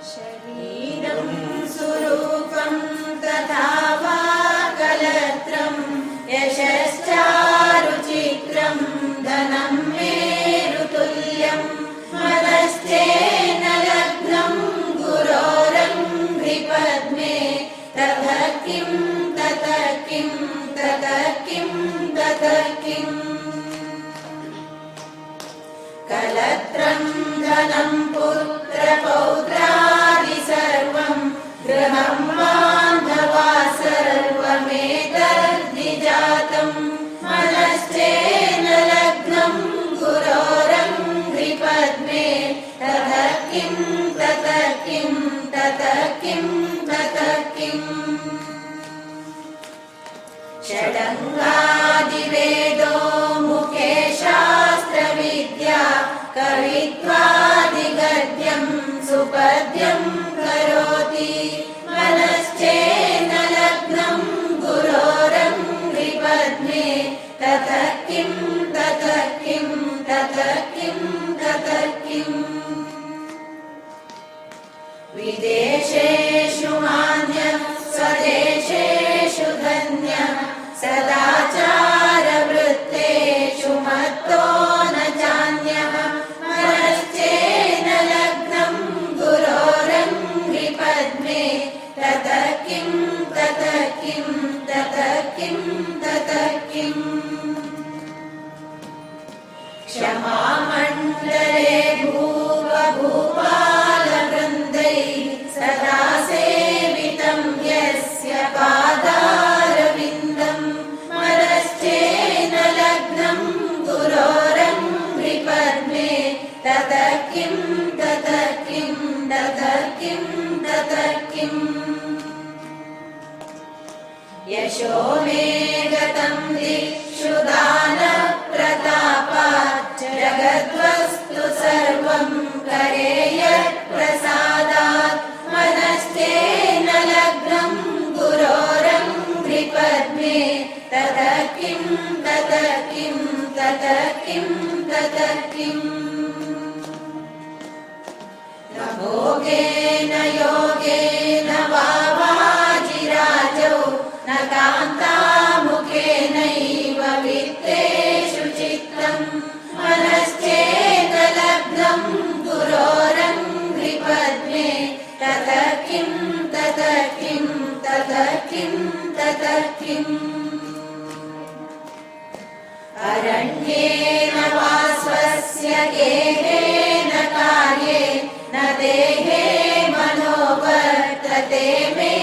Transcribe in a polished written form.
शरीरं सुरूपं तथा वा कलत्रं यशश्चारुचित्रं धनं मेरुतुल्यं मनश्चेन लग्नं गुरोरङ्घ्रिपद्मे ततः किं ततः किं ततः किं ततः किम् कलत्रं धनं पुत्रपौत्रादि सर्वं गृहं बान्धवा सर्वमेतद्विजातं मनश्चेन लग्नं गुरोरङ्घ्रिपद्मे ततः किं ततः किं ततः किं ततः किम् षडङ्गादिवेदो मुखे शास्त्रविद्या कवित्वादिगद्यं सुपद्यं करोति मनश्चेन लग्नं गुरोरङ्घ्रिपद्मे ततः किं ततः किं ततः किं ततः किम् विदेशेषु मान्यः स्वदेशेषु धन्यः सदाचारवृत्तेषु मत्तो न चान्यः मनश्चेन लग्नं गुरोरङ्घ्रिपद्मे ततः किं ततः किं ततः किं ततः किम् क्षमामण्डले भूपभूपालवृन्दैः सदा सेवितं यस्य पादारविन्दं मनश्चेन लग्नं गुरोरङ्घ्रिपद्मे ततः किं ततः किं ततः किं ततः किम् यशो मे गतं दिक्षु दानप्रतापात् जगद्वस्तु सर्वं करेयत्प्रसादात् मनश्चेन लग्नं गुरोरङ्घ्रिपद्मे ततः किं ततः किं ततः किं ततः किम् न भोगेन योगेन वा वाजिराजौ न कान्तामुखेनैव वित्तेषु चित्तं मनश्चेन लग्नं गुरोरङ्घ्रिपद्मे ततः किं ततः किं ततः किं ततः किम् अरण्येन वा स्वस्य गेहेन कार्ये न देहे मनोवर्तते मे